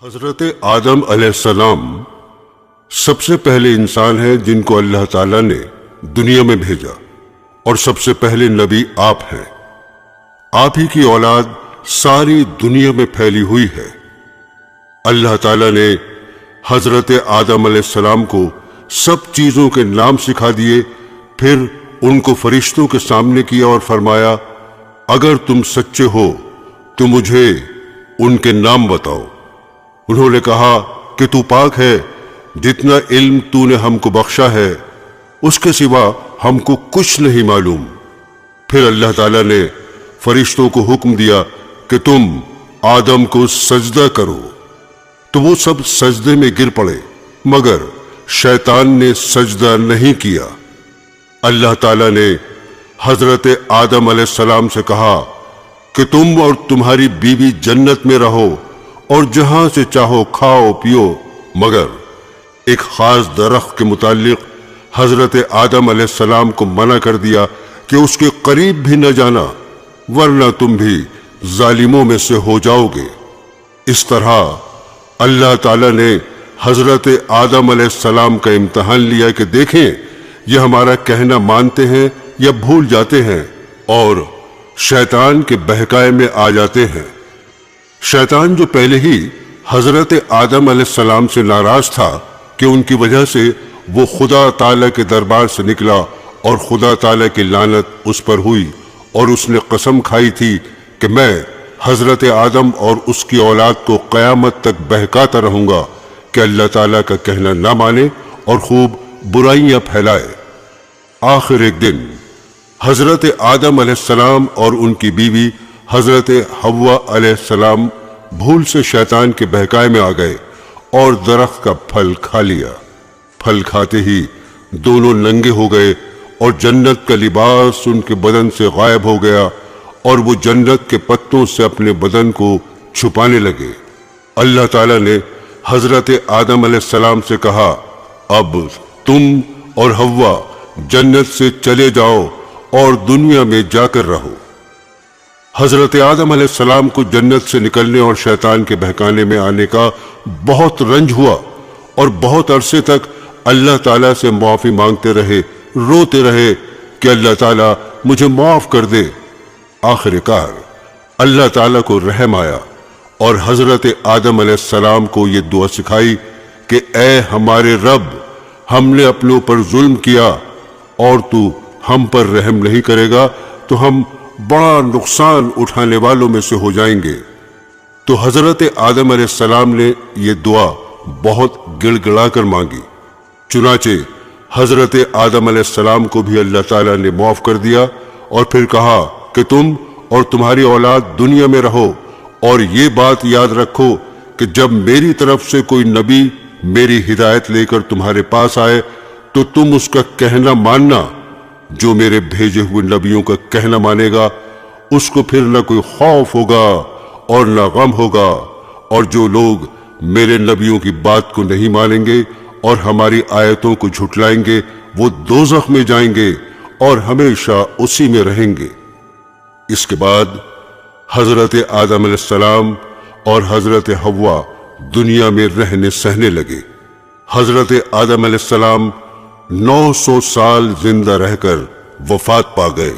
حضرت آدم علیہ السلام سب سے پہلے انسان ہیں جن کو اللہ تعالیٰ نے دنیا میں بھیجا، اور سب سے پہلے نبی آپ ہیں۔ آپ ہی کی اولاد ساری دنیا میں پھیلی ہوئی ہے۔ اللہ تعالیٰ نے حضرت آدم علیہ السلام کو سب چیزوں کے نام سکھا دیے، پھر ان کو فرشتوں کے سامنے کیا اور فرمایا، اگر تم سچے ہو تو مجھے ان کے نام بتاؤ۔ انہوں نے کہا کہ تو پاک ہے، جتنا علم تو نے ہم کو بخشا ہے اس کے سوا ہم کو کچھ نہیں معلوم۔ پھر اللہ تعالیٰ نے فرشتوں کو حکم دیا کہ تم آدم کو سجدہ کرو، تو وہ سب سجدے میں گر پڑے، مگر شیطان نے سجدہ نہیں کیا۔ اللہ تعالیٰ نے حضرت آدم علیہ السلام سے کہا کہ تم اور تمہاری بیوی جنت میں رہو اور جہاں سے چاہو کھاؤ پیو، مگر ایک خاص درخت کے متعلق حضرت آدم علیہ السلام کو منع کر دیا کہ اس کے قریب بھی نہ جانا، ورنہ تم بھی ظالموں میں سے ہو جاؤ گے۔ اس طرح اللہ تعالیٰ نے حضرت آدم علیہ السلام کا امتحان لیا کہ دیکھیں یہ ہمارا کہنا مانتے ہیں یا بھول جاتے ہیں اور شیطان کے بہکائے میں آ جاتے ہیں۔ شیطان جو پہلے ہی حضرت آدم علیہ السلام سے ناراض تھا کہ ان کی وجہ سے وہ خدا تعالیٰ کے دربار سے نکلا اور خدا تعالیٰ کی لعنت اس پر ہوئی، اور اس نے قسم کھائی تھی کہ میں حضرت آدم اور اس کی اولاد کو قیامت تک بہکاتا رہوں گا کہ اللہ تعالیٰ کا کہنا نہ مانے اور خوب برائیاں پھیلائے۔ آخر ایک دن حضرت آدم علیہ السلام اور ان کی بیوی حضرت حوا علیہ السلام بھول سے شیطان کے بہکائے میں آ گئے اور درخت کا پھل کھا لیا۔ پھل کھاتے ہی دونوں ننگے ہو گئے اور جنت کا لباس ان کے بدن سے غائب ہو گیا، اور وہ جنت کے پتوں سے اپنے بدن کو چھپانے لگے۔ اللہ تعالیٰ نے حضرت آدم علیہ السلام سے کہا، اب تم اور حوا جنت سے چلے جاؤ اور دنیا میں جا کر رہو۔ حضرت آدم علیہ السلام کو جنت سے نکلنے اور شیطان کے بہکانے میں آنے کا بہت رنج ہوا، اور بہت عرصے تک اللہ تعالیٰ سے معافی مانگتے رہے، روتے رہے کہ اللہ تعالیٰ مجھے معاف کر دے۔ آخر کار اللہ تعالیٰ کو رحم آیا اور حضرت آدم علیہ السلام کو یہ دعا سکھائی کہ اے ہمارے رب، ہم نے اپنے اوپر ظلم کیا اور تو ہم پر رحم نہیں کرے گا تو ہم بڑا نقصان اٹھانے والوں میں سے ہو جائیں گے۔ تو حضرت آدم علیہ السلام نے یہ دعا بہت گڑ گڑا کر مانگی، چنانچہ حضرت آدم علیہ السلام کو بھی اللہ تعالیٰ نے معاف کر دیا، اور پھر کہا کہ تم اور تمہاری اولاد دنیا میں رہو، اور یہ بات یاد رکھو کہ جب میری طرف سے کوئی نبی میری ہدایت لے کر تمہارے پاس آئے تو تم اس کا کہنا ماننا۔ جو میرے بھیجے ہوئے نبیوں کا کہنا مانے گا اس کو پھر نہ کوئی خوف ہوگا اور نہ غم ہوگا، اور جو لوگ میرے نبیوں کی بات کو نہیں مانیں گے اور ہماری آیتوں کو جھٹلائیں گے وہ دوزخ میں جائیں گے اور ہمیشہ اسی میں رہیں گے۔ اس کے بعد حضرت آدم علیہ السلام اور حضرت حوا دنیا میں رہنے سہنے لگے۔ حضرت آدم علیہ السلام 900 سال زندہ رہ کر وفات پا گئے۔